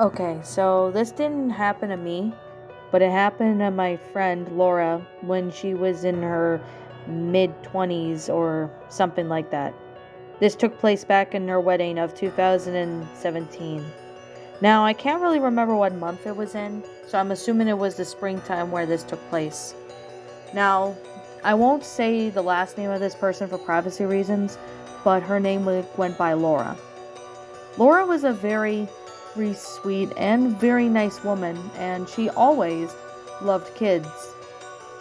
Okay, so this didn't happen to me, but it happened to my friend Laura when she was in her mid 20s or something like that. This took place back in her wedding of 2017. Now, I can't really remember what month it was in, so I'm assuming it was the springtime where this took place. Now, I won't say the last name of this person for privacy reasons, but her name went by Laura. Laura was a very sweet and very nice woman, and she always loved kids.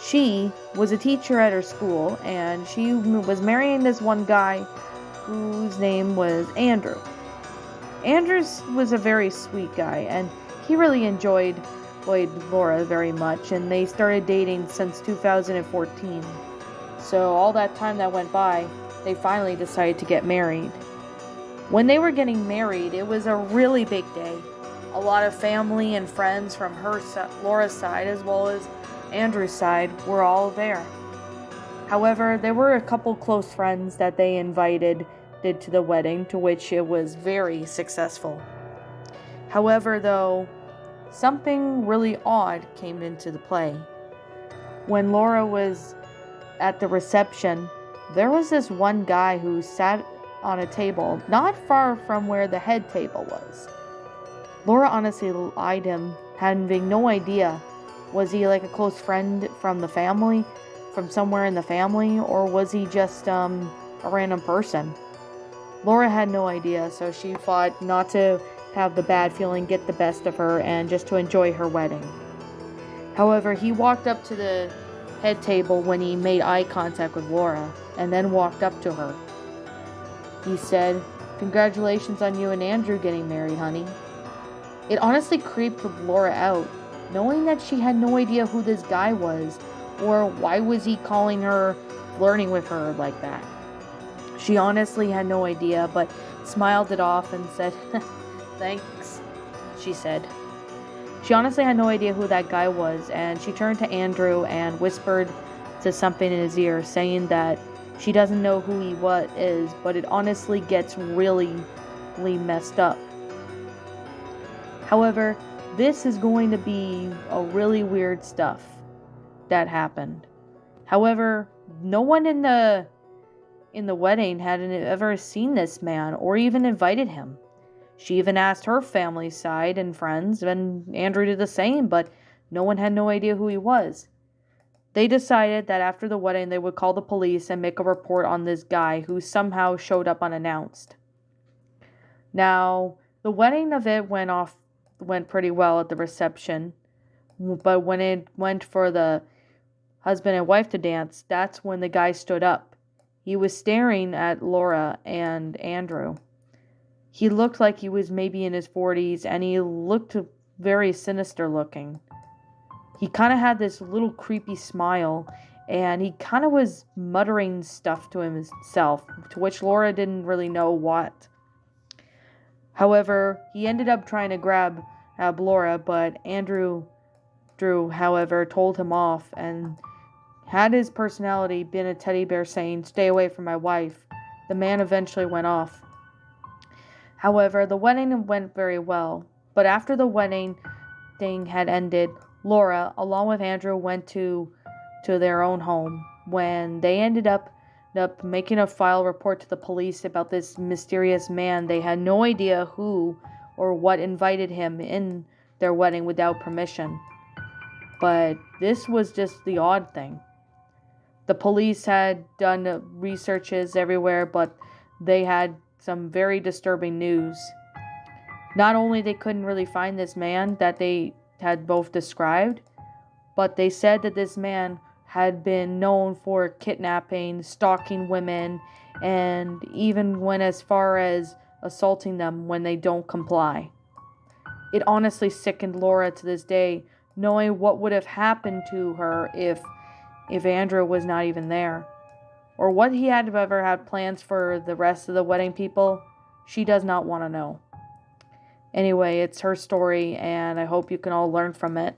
She was a teacher at her school, and she was marrying this one guy whose name was Andrew. Andrews was a very sweet guy, and he really enjoyed Laura very much, and they started dating since 2014. So all that time that went by, they finally decided to get married. When they were getting married, it was a really big day. A lot of family and friends from Laura's side, as well as Andrew's side, were all there. However, there were a couple close friends that they invited to the wedding, to which it was very successful. However, though, something really odd came into the play. When Laura was at the reception, there was this one guy who sat on a table not far from where the head table was. Laura honestly eyed him, having no idea. Was he like a close friend from the family, from somewhere in the family, or was he just a random person? Laura had no idea, so she fought not to have the bad feeling get the best of her and just to enjoy her wedding. However, he walked up to the head table when he made eye contact with Laura and then walked up to her. He said, "Congratulations on you and Andrew getting married, honey." It honestly creeped Laura out, knowing that she had no idea who this guy was, or why was he calling her, flirting with her like that. She honestly had no idea, but smiled it off and said, "Thanks," she said. She honestly had no idea who that guy was, and she turned to Andrew and whispered to something in his ear, saying that she doesn't know who he is, but it honestly gets really messed up. However, this is going to be a really weird stuff that happened. However, no one in the wedding had ever seen this man or even invited him. She even asked her family's side and friends, and Andrew did the same, but no one had no idea who he was. They decided that after the wedding they would call the police and make a report on this guy who somehow showed up unannounced. Now, the wedding of it went pretty well at the reception, but when it went for the husband and wife to dance, that's when the guy stood up. He was staring at Laura and Andrew. He looked like he was maybe in his 40s, and he looked very sinister looking. He kind of had this little creepy smile, and he kind of was muttering stuff to himself, to which Laura didn't really know what. However, he ended up trying to grab Laura, but Andrew, however, told him off, and had his personality been a teddy bear saying, "Stay away from my wife," the man eventually went off. However, the wedding went very well, but after the wedding thing had ended, Laura, along with Andrew, went to their own home when they ended up making a file report to the police about this mysterious man. They had no idea who or what invited him in their wedding without permission. But this was just the odd thing. The police had done researches everywhere, but they had some very disturbing news. Not only they couldn't really find this man that they had both described, but they said that this man had been known for kidnapping, stalking women, and even went as far as assaulting them when they don't comply. It honestly sickened Laura to this day, knowing what would have happened to her if Andrew was not even there. Or what he had ever had plans for the rest of the wedding people, she does not want to know. Anyway, it's her story, and I hope you can all learn from it.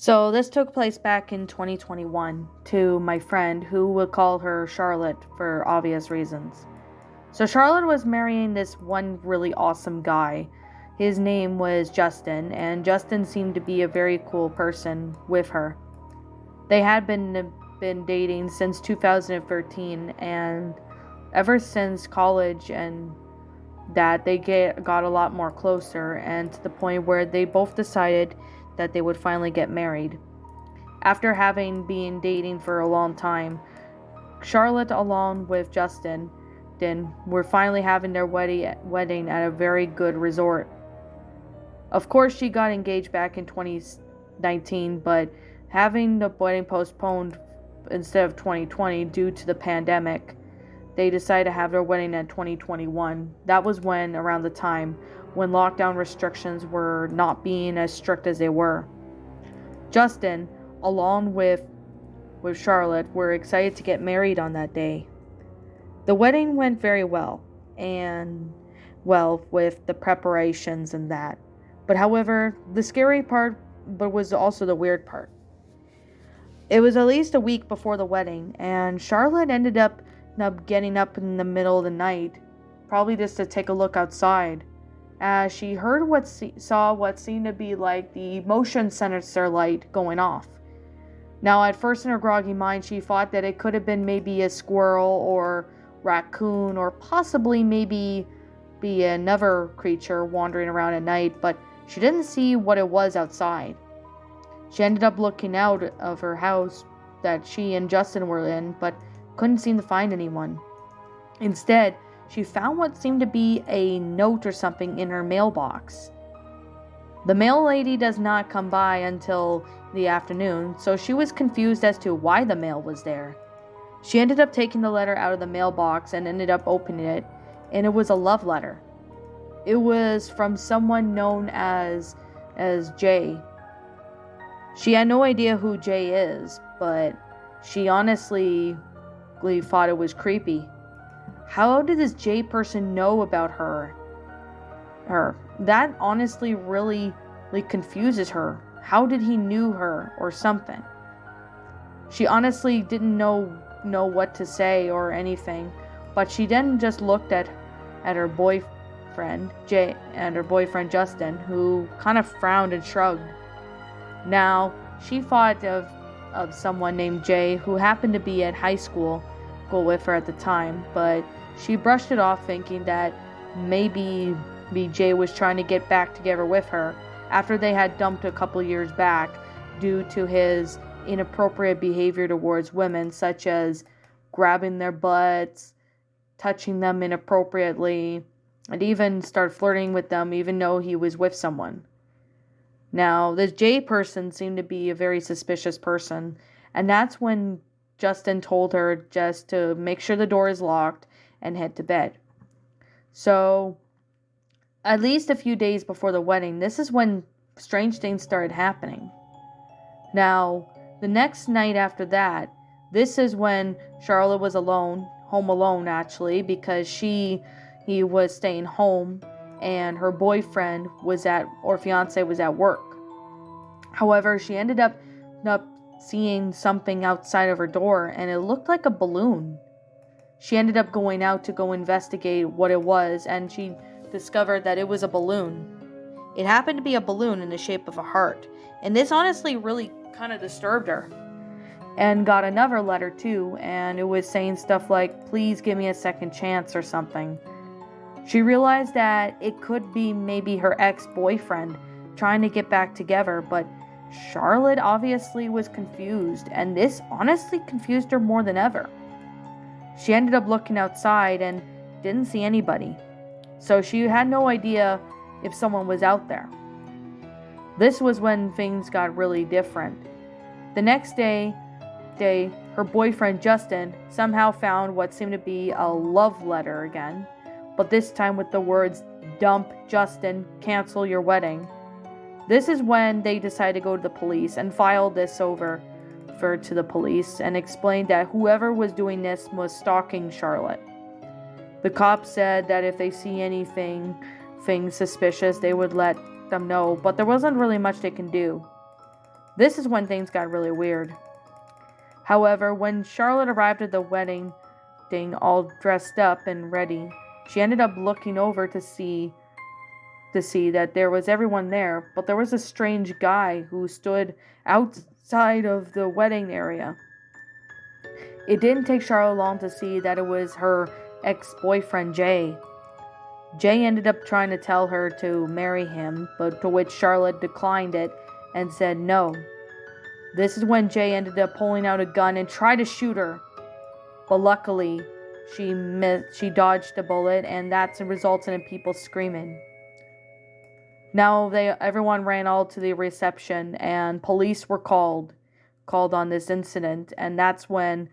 So this took place back in 2021 to my friend, who would call her Charlotte for obvious reasons. So Charlotte was marrying this one really awesome guy. His name was Justin, and Justin seemed to be a very cool person with her. They had been dating since 2013, and ever since college and that they got a lot more closer, and to the point where they both decided that they would finally get married. After having been dating for a long time, Charlotte along with Justin were finally having their wedding at a very good resort. Of course, she got engaged back in 2019, but having the wedding postponed instead of 2020 due to the pandemic, they decided to have their wedding in 2021. That was around the time when lockdown restrictions were not being as strict as they were. Justin, along with Charlotte, were excited to get married on that day. The wedding went very well, with the preparations and that. But however, the scary part, but was also the weird part. It was at least a week before the wedding, and Charlotte ended up getting up in the middle of the night, probably just to take a look outside, as she heard saw what seemed to be like the motion sensor light going off. Now, at first in her groggy mind, she thought that it could have been maybe a squirrel or raccoon, or possibly maybe be another creature wandering around at night, but she didn't see what it was outside. She ended up looking out of her house that she and Justin were in, but couldn't seem to find anyone. Instead, she found what seemed to be a note or something in her mailbox. The mail lady does not come by until the afternoon, so she was confused as to why the mail was there. She ended up taking the letter out of the mailbox and ended up opening it, and it was a love letter. It was from someone known as Jay. She had no idea who Jay is, but she honestly thought it was creepy. How did this Jay person know about her? That honestly really confuses her. How did he knew her or something? She honestly didn't know what to say or anything, but she then just looked at her boyfriend Jay and her boyfriend Justin, who kind of frowned and shrugged. Now, she thought of someone named Jay, who happened to be at high school with her at the time, but she brushed it off, thinking that maybe Jay was trying to get back together with her after they had dumped a couple years back due to his inappropriate behavior towards women, such as grabbing their butts, touching them inappropriately, and even start flirting with them even though he was with someone. Now, this Jay person seemed to be a very suspicious person, and that's when Justin told her just to make sure the door is locked and head to bed. So, at least a few days before the wedding, this is when strange things started happening. Now, the next night after that, this is when Charlotte was home alone actually, because he was staying home and her boyfriend fiance was at work. However, she ended up seeing something outside of her door, and it looked like a balloon. She ended up going out to go investigate what it was, and she discovered that it was a balloon. It happened to be a balloon in the shape of a heart, and this honestly really kind of disturbed her. And got another letter too, and it was saying stuff like, "Please give me a second chance," or something. She realized that it could be maybe her ex-boyfriend trying to get back together, but Charlotte obviously was confused, and this honestly confused her more than ever. She ended up looking outside and didn't see anybody, so she had no idea if someone was out there. This was when things got really different. The next day, her boyfriend Justin somehow found what seemed to be a love letter again, but this time with the words, "Dump Justin, cancel your wedding." This is when they decided to go to the police and file this over to the police and explained that whoever was doing this was stalking Charlotte. The cops said that if they see anything suspicious, they would let them know, but there wasn't really much they can do. This is when things got really weird. However, when Charlotte arrived at the wedding thing all dressed up and ready, she ended up looking over to see that there was everyone there, but there was a strange guy who stood outside of the wedding area. It didn't take Charlotte long to see that it was her ex-boyfriend Jay. Jay ended up trying to tell her to marry him, but to which Charlotte declined it and said no. This is when Jay ended up pulling out a gun and tried to shoot her, but luckily she dodged a bullet, and that resulted in people screaming. Now everyone ran all to the reception, and police were called on this incident, and that's when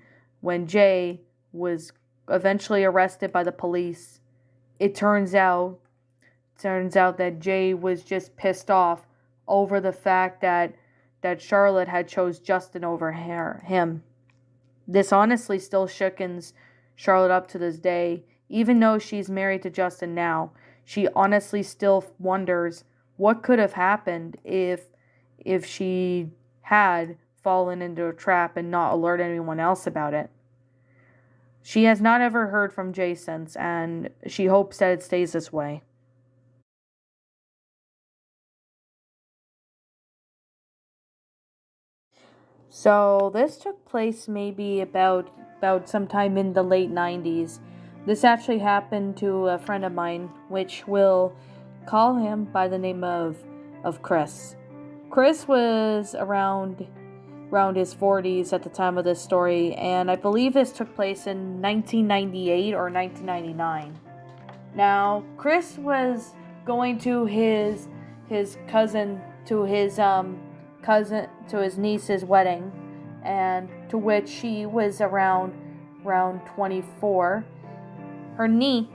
Jay was eventually arrested by the police. It turns out that Jay was just pissed off over the fact that Charlotte had chose Justin over him. This honestly still shookens Charlotte up to this day. Even though she's married to Justin now, she honestly still wonders what could have happened if she had fallen into a trap and not alert anyone else about it. She has not ever heard from Jay since, and she hopes that it stays this way. So this took place maybe about sometime in the late 90s. This actually happened to a friend of mine, which we'll call him by the name of Chris. Chris was around his 40s at the time of this story, and I believe this took place in 1998 or 1999. Now, Chris was going to his cousin to his niece's wedding, and to which she was around 24.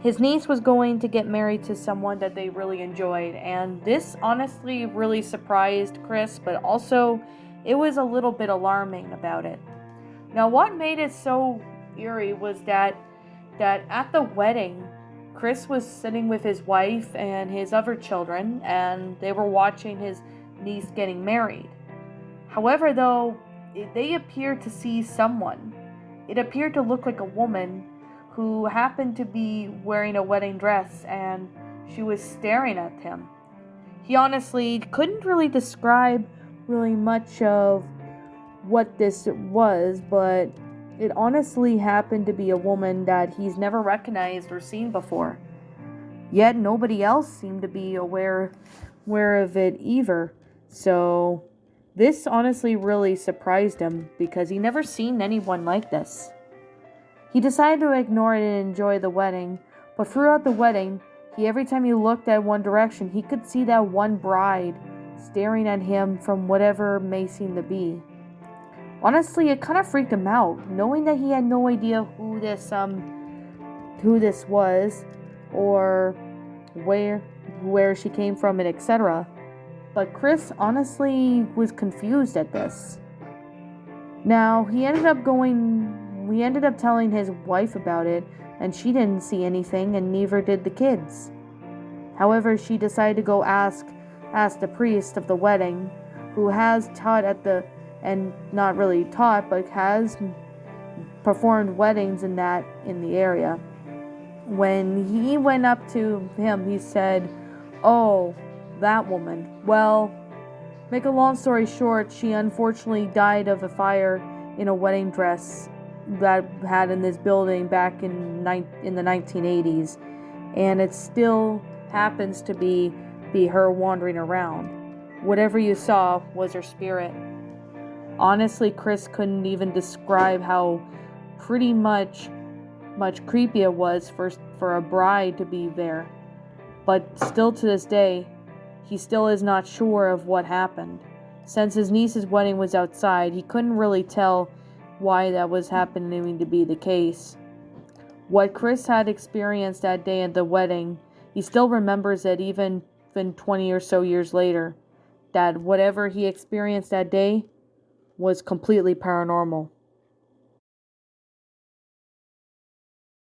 His niece was going to get married to someone that they really enjoyed, and this honestly really surprised Chris, but also it was a little bit alarming about it. Now, what made it so eerie was that at the wedding, Chris was sitting with his wife and his other children, and they were watching his niece getting married. However, though, they appeared to see someone. It appeared to look like a woman who happened to be wearing a wedding dress, and she was staring at him. He honestly couldn't really describe really much of what this was, but it honestly happened to be a woman that he's never recognized or seen before. Yet nobody else seemed to be aware of it either. So this honestly really surprised him because he never seen anyone like this. He decided to ignore it and enjoy the wedding, but throughout the wedding, every time he looked at one direction, he could see that one bride staring at him from whatever may seem to be. Honestly, it kind of freaked him out, knowing that he had no idea who this was, or where she came from, and etc. But Chris honestly was confused at this. Now, he ended up telling his wife about it, and she didn't see anything, and neither did the kids. However, she decided to go ask the priest of the wedding, who has taught and not really taught, but has performed weddings in the area. When he went up to him, he said, "Oh, that woman. Well, make a long story short, she unfortunately died of a fire in a wedding dress that had in this building back in the 1980s, and it still happens to be her wandering around. Whatever you saw was her spirit." Honestly, Chris couldn't even describe how pretty much creepy it was for a bride to be there. But still to this day, he still is not sure of what happened. Since his niece's wedding was outside, he couldn't really tell why that was happening to be the case. What Chris had experienced that day at the wedding, he still remembers it even 20 or so years later, that whatever he experienced that day was completely paranormal.